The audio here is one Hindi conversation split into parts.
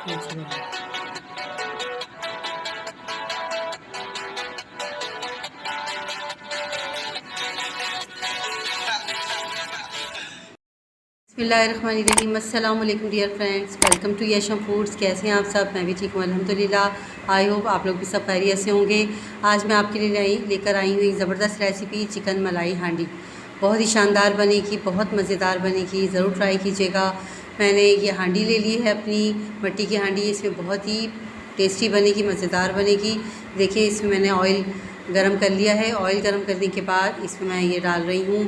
बिस्मिल्लाहिर्रहमानिर्रहीम। अस्सलाम वालेकुम dear friends, welcome to Yasham foods. कैसे हैं आप सब? मैं भी ठीक हूँ अल्हम्दुलिल्लाह। आई होप आप लोग भी सब खैरियत से होंगे। आज मैं आपके लिए लेकर आई हूँ एक ज़बरदस्त रेसिपी, चिकन मलाई हांडी। बहुत ही शानदार बनेगी, बहुत मज़ेदार बनेगी, ज़रूर ट्राई कीजिएगा। मैंने ये हांडी ले ली है अपनी मिट्टी की हांडी। इसमें बहुत ही टेस्टी बनेगी, मज़ेदार बनेगी। देखिए इसमें मैंने ऑयल गरम कर लिया है। ऑयल गरम करने के बाद इसमें मैं ये डाल रही हूँ,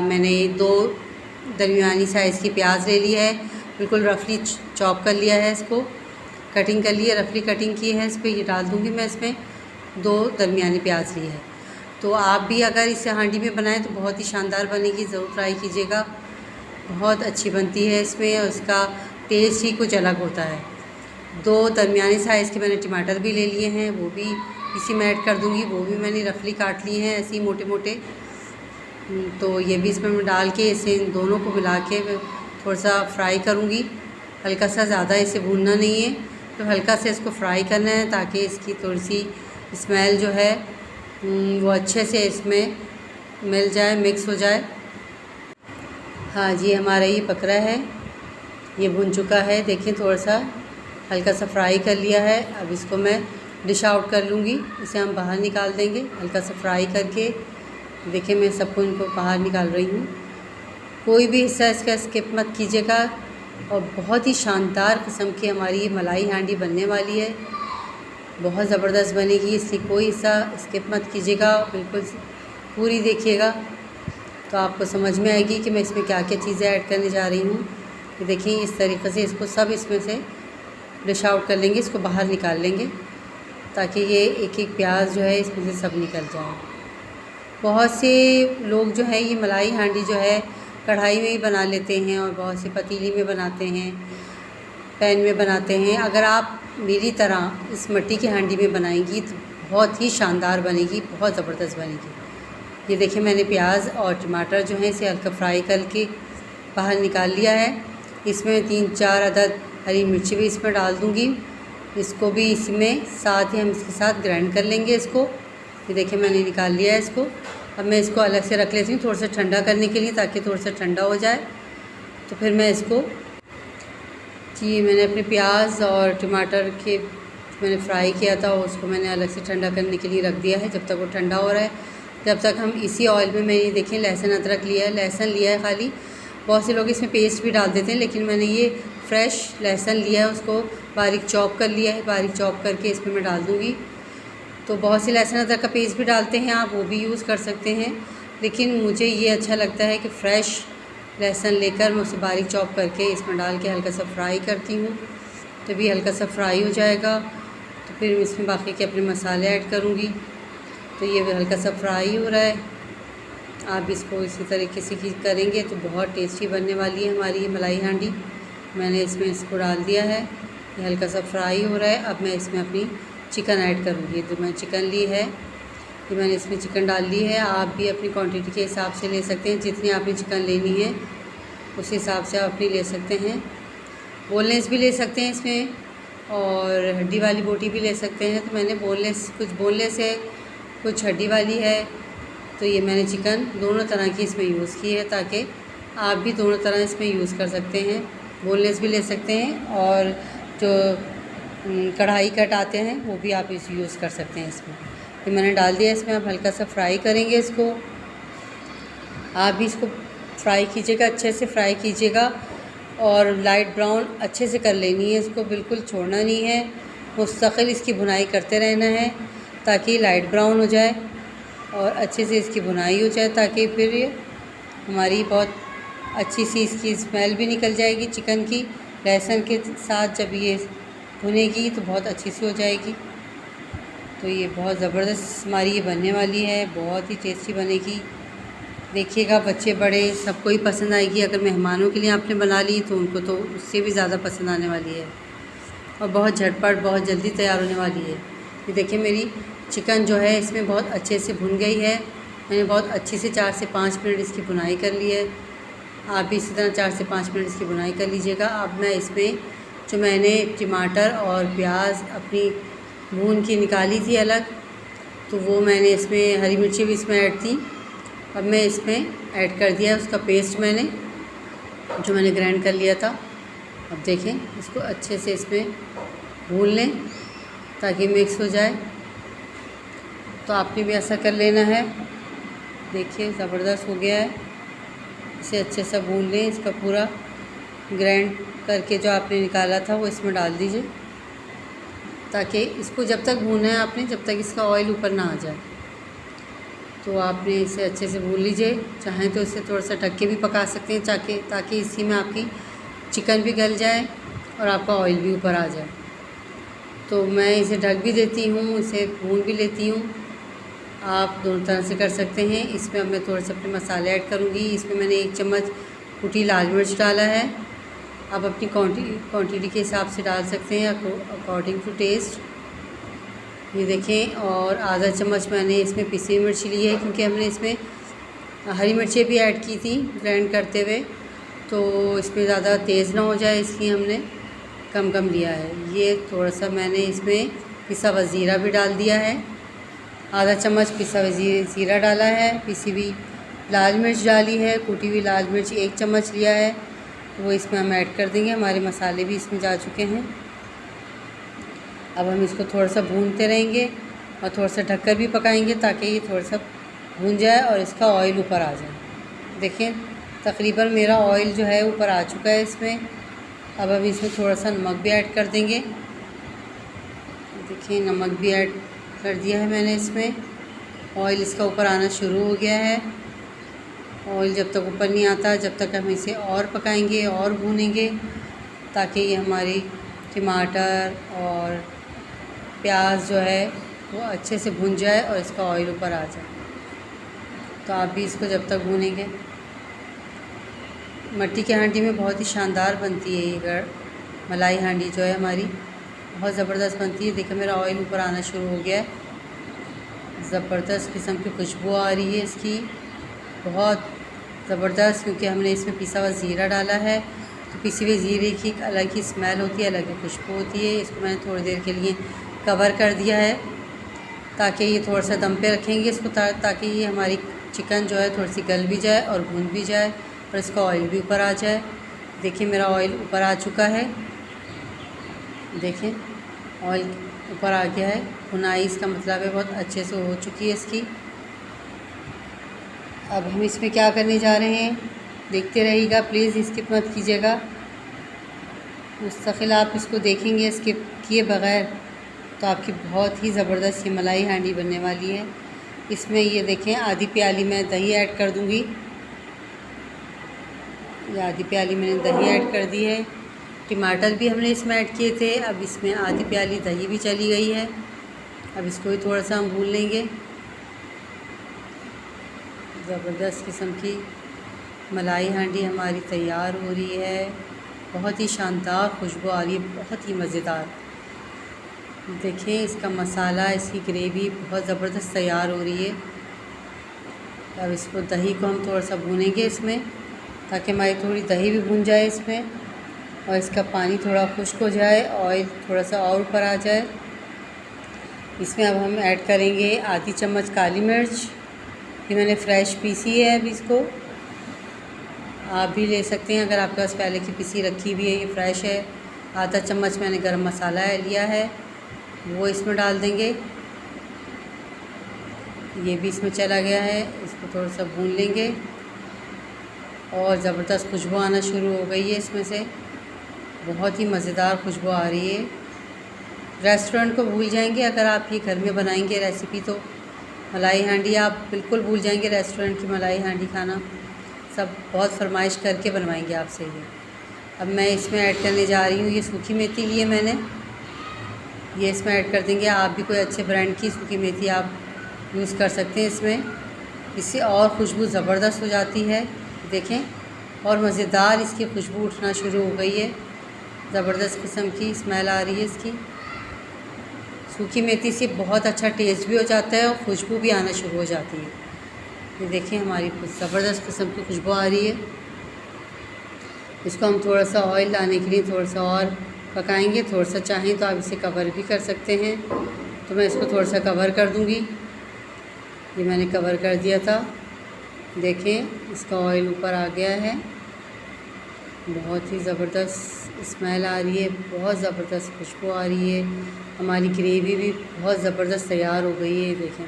मैंने 2 दरमियानी साइज़ की प्याज ले ली है, बिल्कुल रफली चॉप कर लिया है, इसको कटिंग कर ली है, रफली कटिंग की है। इस पर ये डाल दूँगी मैं। इसमें 2 दरमियानी प्याज ली है। तो आप भी अगर इसे हांडी में बनाएं तो बहुत ही शानदार बनेगी, ज़रूर ट्राई कीजिएगा। बहुत अच्छी बनती है इसमें, और इसका टेस्ट ही कुछ अलग होता है। 2 दरमियानी साइज़ के मैंने टमाटर भी ले लिए हैं, वो भी इसी में ऐड कर दूँगी। वो भी मैंने रफली काट लिए हैं ऐसे ही मोटे मोटे। तो ये भी इसमें मैं डाल के इसे इन दोनों को मिला के थोड़ा सा फ्राई करूँगी। हल्का सा, ज़्यादा इसे भूनना नहीं है, तो हल्का से इसको फ्राई करना है ताकि इसकी थोड़ी सी स्मेल जो है वो अच्छे से इसमें मिल जाए, मिक्स हो जाए। हाँ जी, हमारा ये पक रहा है, ये भुन चुका है। देखिए थोड़ा सा हल्का सा फ्राई कर लिया है। अब इसको मैं डिश आउट कर लूँगी, इसे हम बाहर निकाल देंगे हल्का सा फ्राई करके। देखिए मैं सबको इनको बाहर निकाल रही हूँ। कोई भी हिस्सा इसका स्किप मत कीजिएगा। और बहुत ही शानदार किस्म की हमारी ये मलाई हांडी बनने वाली है, बहुत ज़बरदस्त बनेगी। इसलिए कोई हिस्सा स्किप मत कीजिएगा, बिल्कुल पूरी देखिएगा तो आपको समझ में आएगी कि मैं इसमें क्या क्या चीज़ें ऐड करने जा रही हूँ। तो देखिए इस तरीक़े से इसको सब इसमें से डिश आउट कर लेंगे, इसको बाहर निकाल लेंगे ताकि ये एक एक प्याज जो है इसमें से सब निकल जाए। बहुत से लोग जो है ये मलाई हांडी जो है कढ़ाई में ही बना लेते हैं, और बहुत से पतीली में बनाते हैं, पैन में बनाते हैं। अगर आप मेरी तरह इस मिट्टी की हांडी में बनाएंगी तो बहुत ही शानदार बनेगी, बहुत ज़बरदस्त बनेगी। ये देखिए मैंने प्याज और टमाटर जो है इसे हल्का फ्राई करके बाहर निकाल लिया है। इसमें 3-4 अदद हरी मिर्ची भी इसमें डाल दूँगी। इसको भी इसमें साथ ही हम इसके साथ ग्राइंड कर लेंगे इसको। ये देखिए मैंने निकाल लिया है इसको। अब मैं इसको अलग से रख लेती हूँ थोड़ा सा ठंडा करने के लिए, ताकि थोड़ा सा ठंडा हो जाए। तो फिर मैं इसको जी, मैंने अपने प्याज और टमाटर के मैंने फ्राई किया था, उसको मैंने अलग से ठंडा करने के लिए रख दिया है। जब तक वो ठंडा हो रहा है, जब तक हम इसी ऑयल में, मैंने देखिए लहसुन अदरक लिया है, लहसुन लिया है खाली। बहुत से लोग इसमें पेस्ट भी डाल देते हैं, लेकिन मैंने ये फ्रेश लहसुन लिया है, उसको बारीक चॉप कर लिया है। बारीक चॉप करके इसमें मैं डाल दूँगी। तो बहुत से लहसुन अदरक का पेस्ट भी डालते हैं, आप वो भी यूज़ कर सकते हैं, लेकिन मुझे ये अच्छा लगता है कि फ़्रेश लहसुन लेकर मैं उसे बारीक चॉप करके इसमें डाल के हल्का सा फ्राई करती हूँ। तभी हल्का सा फ्राई हो जाएगा, तो फिर इसमें बाकी के अपने मसाले ऐड करूँगी। तो ये हल्का सा फ्राई हो रहा है। आप इसको इसी तरीके से करेंगे तो बहुत टेस्टी बनने वाली है हमारी ये मलाई हांडी। मैंने इसमें इसको डाल दिया है, ये हल्का सा फ्राई हो रहा है। अब मैं इसमें अपनी चिकन ऐड करूँगी। तो मैं चिकन ली है, ये मैंने इसमें चिकन डाल ली है। आप भी अपनी क्वांटिटी के हिसाब से ले सकते हैं, जितनी आपने चिकन लेनी है उस हिसाब से आप अपनी ले सकते हैं। बोनलेस भी ले सकते हैं इसमें, और हड्डी वाली बोटी भी ले सकते हैं। तो मैंने कुछ बोनलेस है, कुछ हड्डी वाली है। तो ये मैंने चिकन दोनों तरह की इसमें यूज़ की है, ताकि आप भी दोनों तरह इसमें यूज़ कर सकते हैं। बोनलेस भी ले सकते हैं, और जो कढ़ाई कट आते हैं वो भी आप इस यूज़ कर सकते हैं इसमें। तो मैंने डाल दिया इसमें। अब हल्का सा फ्राई करेंगे इसको। आप भी इसको फ्राई कीजिएगा, अच्छे से फ्राई कीजिएगा, और लाइट ब्राउन अच्छे से कर लेनी है इसको, बिल्कुल छोड़ना नहीं है। मुस्तकिल इसकी भुनाई करते रहना है ताकि लाइट ब्राउन हो जाए और अच्छे से इसकी भुनाई हो जाए, ताकि फिर ये हमारी बहुत अच्छी सी इसकी स्मेल भी निकल जाएगी चिकन की। लहसुन के साथ जब ये भुनेगी तो बहुत अच्छी सी हो जाएगी। तो ये बहुत ज़बरदस्त हमारी ये बनने वाली है, बहुत ही टेस्टी बनेगी। देखिएगा, बच्चे बड़े सबको ही पसंद आएगी। अगर मेहमानों के लिए आपने बना ली तो उनको तो उससे भी ज़्यादा पसंद आने वाली है, और बहुत झटपट, बहुत जल्दी तैयार होने वाली है। ये देखिए मेरी चिकन जो है इसमें बहुत अच्छे से भुन गई है। मैंने बहुत अच्छे से 4 से 5 मिनट इसकी भुनाई कर ली है। आप भी इसी तरह 4 से 5 मिनट इसकी भुनाई कर लीजिएगा। अब मैं इसमें जो मैंने टमाटर और प्याज अपनी भून के निकाली थी अलग, तो वो मैंने इसमें हरी मिर्ची भी इसमें ऐड थी। अब मैं इसमें ऐड कर दिया उसका पेस्ट मैंने, जो मैंने ग्राइंड कर लिया था। अब देखें, इसको अच्छे से इसमें भून लें ताकि मिक्स हो जाए। तो आपने भी ऐसा कर लेना है। देखिए ज़बरदस्त हो गया है। इसे अच्छे से भून लें। इसका पूरा ग्राइंड करके जो आपने निकाला था वो इसमें डाल दीजिए, ताकि इसको जब तक भूनना है आपने, जब तक इसका ऑयल ऊपर ना आ जाए। तो आपने इसे अच्छे से भून लीजिए। चाहें तो इसे थोड़ा सा ढक के भी पका सकते हैं, ताकि इसी में आपकी चिकन भी गल जाए और आपका ऑयल भी ऊपर आ जाए। तो मैं इसे ढक भी देती हूँ, इसे भून भी लेती हूँ। आप दोनों तरह से कर सकते हैं। इसमें अब मैं थोड़े से अपने मसाले ऐड करूँगी। इसमें मैंने 1 चम्मच कुटी लाल मिर्च डाला है। आप अपनी क्वांटिटी के हिसाब से डाल सकते हैं, अकॉर्डिंग टू टेस्ट। ये देखें, और आधा चम्मच मैंने इसमें पिसी हुई मिर्ची ली है, क्योंकि हमने इसमें हरी मिर्चें भी ऐड की थी ग्राइंड करते हुए, तो इसमें ज़्यादा तेज़ ना हो जाए, इसलिए हमने कम कम लिया है। ये थोड़ा सा मैंने इसमें पिसा हुआ ज़ीरा भी डाल दिया है। आधा चम्मच पिसा हुआ ज़ीरा डाला है। पिसी हुई लाल मिर्च डाली है। कुटी हुई लाल मिर्च 1 चम्मच लिया है, तो वो इसमें हम ऐड कर देंगे। हमारे मसाले भी इसमें जा चुके हैं। अब हम इसको थोड़ा सा भूनते रहेंगे और थोड़ा सा ढककर भी पकाएंगे, ताकि ये थोड़ा सा भून जाए और इसका ऑयल ऊपर आ जाए। देखिए तकरीबन मेरा ऑयल जो है ऊपर आ चुका है इसमें। अब हम इसमें थोड़ा सा नमक भी ऐड कर देंगे। देखिए नमक भी ऐड कर दिया है मैंने इसमें। ऑयल इसका ऊपर आना शुरू हो गया है। ऑयल जब तक ऊपर नहीं आता, जब तक हम इसे और पकाएंगे और भूनेंगे, ताकि ये हमारी टमाटर और प्याज जो है वो अच्छे से भुन जाए और इसका ऑयल ऊपर आ जाए। तो आप भी इसको जब तक भूनेंगे। मिट्टी की हांडी में बहुत ही शानदार बनती है ये मलाई हांडी जो है हमारी, बहुत ज़बरदस्त बनती है। देखिए मेरा ऑयल ऊपर आना शुरू हो गया है। ज़बरदस्त किस्म की खुशबू आ रही है इसकी, बहुत ज़बरदस्त, क्योंकि हमने इसमें पिसा हुआ ज़ीरा डाला है। तो पिसी हुई ज़ीरे की एक अलग ही स्मेल होती है, अलग ही खुशबू होती है। इसको मैंने थोड़ी देर के लिए कवर कर दिया है, ताकि ये थोड़ा सा दम पे रखेंगे इसको, ताकि ये हमारी चिकन जो है थोड़ी सी गल भी जाए और भून भी जाए और इसका ऑयल भी ऊपर आ जाए। देखिए मेरा ऑयल ऊपर आ चुका है। देखें ऑयल ऊपर आ गया है। भुनाई इसका मतलब है बहुत अच्छे से हो चुकी है इसकी। अब हम इसमें क्या करने जा रहे हैं, देखते रहिएगा, प्लीज़ स्किप मत कीजिएगा। मुस्तकिल आप इसको देखेंगे स्किप किए बग़ैर, तो आपकी बहुत ही ज़बरदस्त ये मलाई हांडी बनने वाली है। इसमें ये देखें आधी प्याली मैं दही ऐड कर दूँगी। ये आधी प्याली मैंने दही ऐड कर दी है। टमाटर भी हमने इसमें ऐड किए थे। अब इसमें आधी प्याली दही भी चली गई है। अब इसको भी थोड़ा सा हम भून लेंगे। ज़बरदस्त किस्म की मलाई हांडी हमारी तैयार हो रही है। बहुत ही शानदार खुशबू आ रही है, बहुत ही मज़ेदार। देखें इसका मसाला, इसकी ग्रेवी बहुत ज़बरदस्त तैयार हो रही है। अब इसको दही को हम थोड़ा सा भूनेंगे इसमें, ताकि हमारी थोड़ी दही भी भून जाए इसमें और इसका पानी थोड़ा खुश्क हो जाए, ऑयल थोड़ा सा और ऊपर आ जाए। इसमें अब हम ऐड करेंगे आधी चम्मच काली मिर्च। ये मैंने फ़्रेश पीसी है। अब इसको आप भी ले सकते हैं अगर आपके पास पहले की पीसी रखी हुई है, ये फ़्रेश है। आधा चम्मच मैंने गरम मसाला लिया है, वो इसमें डाल देंगे। ये भी इसमें चला गया है। इसको थोड़ा सा भून लेंगे और ज़बरदस्त खुशबू आना शुरू हो गई है इसमें से। बहुत ही मज़ेदार खुशबू आ रही है। रेस्टोरेंट को भूल जाएंगे अगर आप ये घर में बनाएंगे रेसिपी, तो मलाई हांडी आप बिल्कुल भूल जाएंगे। रेस्टोरेंट की मलाई हांडी खाना सब बहुत फरमाइश करके बनवाएंगे आपसे ये। अब मैं इसमें ऐड करने जा रही हूँ, ये सूखी मेथी ली है मैंने, ये इसमें ऐड कर देंगे। आप भी कोई अच्छे ब्रांड की सूखी मेथी आप यूज़ कर सकते हैं इसमें, इससे और खुशबू ज़बरदस्त हो जाती है। देखें और मज़ेदार इसकी खुशबू उठना शुरू हो गई है। ज़बरदस्त किस्म की स्मेल आ रही है इसकी। सूखी मेथी से बहुत अच्छा टेस्ट भी हो जाता है और खुशबू भी आना शुरू हो जाती है। ये देखिए हमारी ज़बरदस्त किस्म की खुशबू आ रही है। इसको हम थोड़ा सा ऑयल लाने के लिए थोड़ा सा और पकाएंगे। थोड़ा सा चाहें तो आप इसे कवर भी कर सकते हैं, तो मैं इसको थोड़ा सा कवर कर दूंगी। ये मैंने कवर कर दिया था। देखें इसका ऑयल ऊपर आ गया है। बहुत ही ज़बरदस्त स्मेल आ रही है, बहुत ज़बरदस्त खुशबू आ रही है। हमारी ग्रेवी भी बहुत ज़बरदस्त तैयार हो गई है। देखें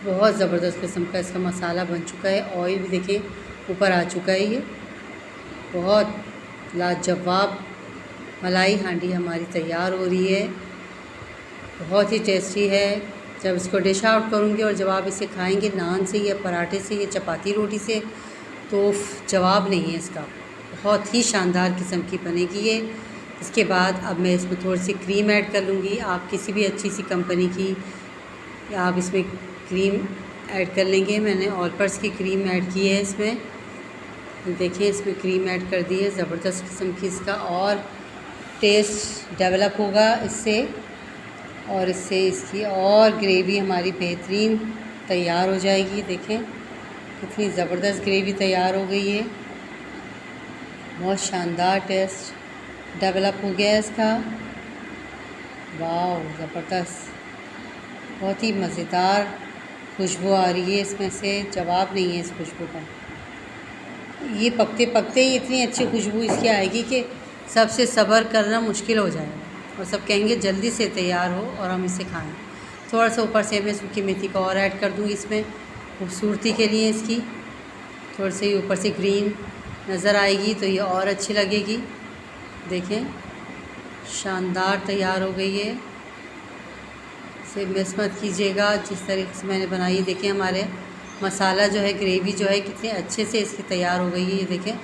बहुत ज़बरदस्त किस्म का इसका मसाला बन चुका है। ऑयल भी देखें ऊपर आ चुका है। ये बहुत लाजवाब मलाई हांडी हमारी तैयार हो रही है। बहुत ही टेस्टी है। जब इसको डिश आउट करूँगी और जब आप इसे खाएंगे नान से या पराठे से या चपाती रोटी से, तो जवाब नहीं है इसका। बहुत ही शानदार किस्म की बनेगी ये। इसके बाद अब मैं इसमें थोड़ी सी क्रीम ऐड कर लूँगी। आप किसी भी अच्छी सी कंपनी की आप इसमें क्रीम ऐड कर लेंगे। मैंने ऑलपर्स की क्रीम ऐड की है इसमें। देखिए इसमें क्रीम ऐड कर दी है। ज़बरदस्त किस्म की इसका और टेस्ट डेवलप होगा इससे, और इससे इसकी और ग्रेवी हमारी बेहतरीन तैयार हो जाएगी। देखें कितनी ज़बरदस्त ग्रेवी तैयार हो गई है। बहुत शानदार टेस्ट डेवलप हो गया है इसका। वाह ज़बरदस्त, बहुत ही मज़ेदार खुशबू आ रही है इसमें से। जवाब नहीं है इस खुशबू का। ये पकते पकते ही इतनी अच्छी खुशबू इसकी आएगी कि सबसे सब्र करना मुश्किल हो जाएगा और सब कहेंगे जल्दी से तैयार हो और हम इसे खाएं। थोड़ा सा ऊपर से मैं सूखी मेथी का और ऐड कर दूँगी इसमें खूबसूरती के लिए। इसकी थोड़ी सी ऊपर से ग्रीन नज़र आएगी तो ये और अच्छी लगेगी। देखें शानदार तैयार हो गई है। इसे मिस मत कीजिएगा जिस तरीके से मैंने बनाई। देखें हमारे मसाला जो है, ग्रेवी जो है कितने अच्छे से इसकी तैयार हो गई है। ये देखें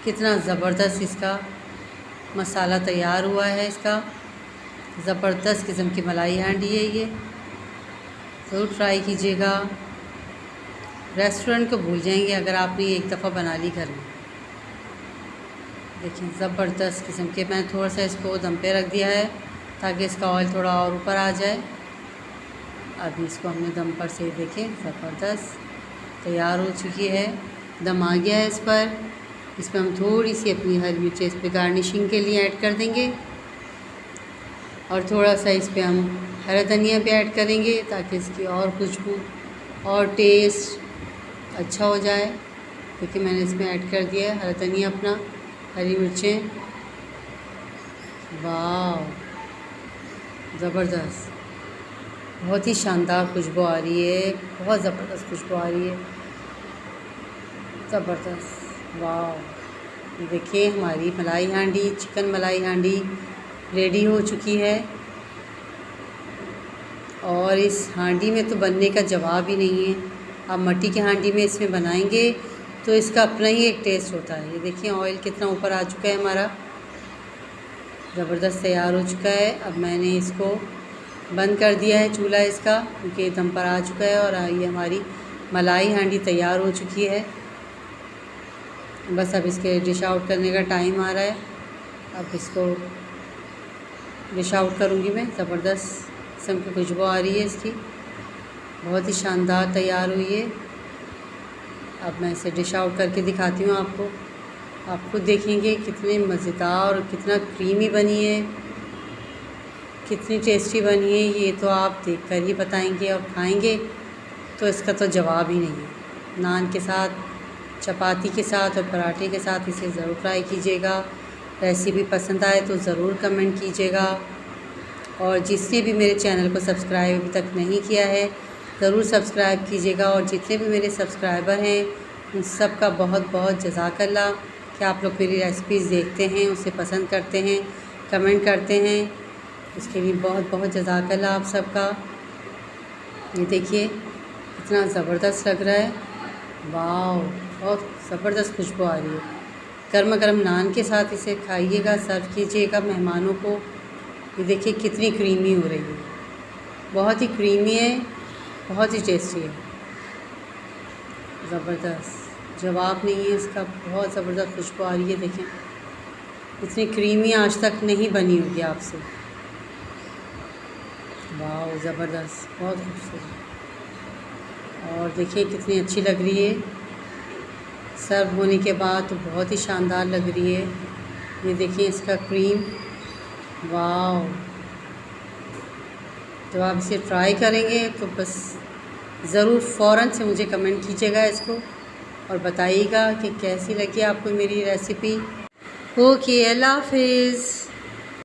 कितना ज़बरदस्त इसका मसाला तैयार हुआ है। इसका ज़बरदस्त किस्म की मलाई हांडी है ये। ज़रूर ट्राई कीजिएगा। रेस्टोरेंट को भूल जाएंगे अगर आपने एक दफ़ा बना ली घर में। देखिए ज़बरदस्त किस्म के, मैंने थोड़ा सा इसको दम पे रख दिया है ताकि इसका ऑयल थोड़ा और ऊपर आ जाए। अभी इसको हमने दम पर से देखें ज़बरदस्त तैयार हो चुकी है। दम आ गया है इस पर। इसमें हम थोड़ी सी अपनी हरी मिर्च इस पर गार्निशिंग के लिए ऐड कर देंगे और थोड़ा सा इस पर हम हरा धनिया भी ऐड करेंगे ताकि इसकी और खुशबू और टेस्ट अच्छा हो जाए। क्योंकि मैंने इसमें ऐड कर दिया है हरा धनिया अपना, हरी मिर्चें। वाह ज़बरदस्त, बहुत ही शानदार खुशबू आ रही है। बहुत ज़बरदस्त खुशबू आ रही है, ज़बरदस्त। वाह देखिए हमारी मलाई हांडी, चिकन मलाई हांडी रेडी हो चुकी है। और इस हांडी में तो बनने का जवाब ही नहीं है। आप मट्टी की हांडी में इसमें बनाएंगे तो इसका अपना ही एक टेस्ट होता है। ये देखिए ऑयल कितना ऊपर आ चुका है हमारा, ज़बरदस्त तैयार हो चुका है। अब मैंने इसको बंद कर दिया है चूल्हा इसका, क्योंकि दम पर आ चुका है और ये हमारी मलाई हांडी तैयार हो चुकी है। बस अब इसके डिश आउट करने का टाइम आ रहा है। अब इसको डिश आउट करूँगी मैं। ज़बरदस्त किस्म की खुशबू आ रही है इसकी, बहुत ही शानदार तैयार हुई है। अब मैं इसे डिश आउट करके दिखाती हूँ आपको। आप खुद देखेंगे कितने मज़ेदार और कितना क्रीमी बनी है, कितनी टेस्टी बनी है। ये तो आप देखकर ही बताएंगे और खाएंगे तो इसका तो जवाब ही नहीं है। नान के साथ, चपाती के साथ और पराठे के साथ इसे ज़रूर ट्राई कीजिएगा। रेसिपी पसंद आए तो ज़रूर कमेंट कीजिएगा। और जिसने भी मेरे चैनल को सब्सक्राइब अभी तक नहीं किया है ज़रूर सब्सक्राइब कीजिएगा। और जितने भी मेरे सब्सक्राइबर हैं उन सब का बहुत बहुत जज़ाकल्लाह कि आप लोग मेरी रेसिपीज़ देखते हैं, उसे पसंद करते हैं, कमेंट करते हैं। इसके लिए बहुत बहुत जज़ाकल्लाह आप सबका। ये देखिए कितना ज़बरदस्त लग रहा है। वाह बहुत ज़बरदस्त खुशबू आ रही है। गर्मा गर्म नान के साथ इसे खाइएगा, सर्व कीजिएगा मेहमानों को। ये देखिए कितनी क्रीमी हो रही है, बहुत ही क्रीमी है, बहुत ही टेस्टी है। ज़बरदस्त, जवाब नहीं है इसका। बहुत ज़बरदस्त खुशबू आ रही है। देखें इतनी क्रीमी आज तक नहीं बनी होगी आपसे। वाह ज़बरदस्त, बहुत खूबसूरत। और देखिए कितनी अच्छी लग रही है। सर्व होने के बाद तो बहुत ही शानदार लग रही है। ये देखिए इसका क्रीम वाह, तो आप इसे ट्राई करेंगे तो बस ज़रूर फ़ौरन से मुझे कमेंट कीजिएगा इसको और बताइएगा कि कैसी लगी आपको मेरी रेसिपी। ओके, अल्लाह हाफिज़।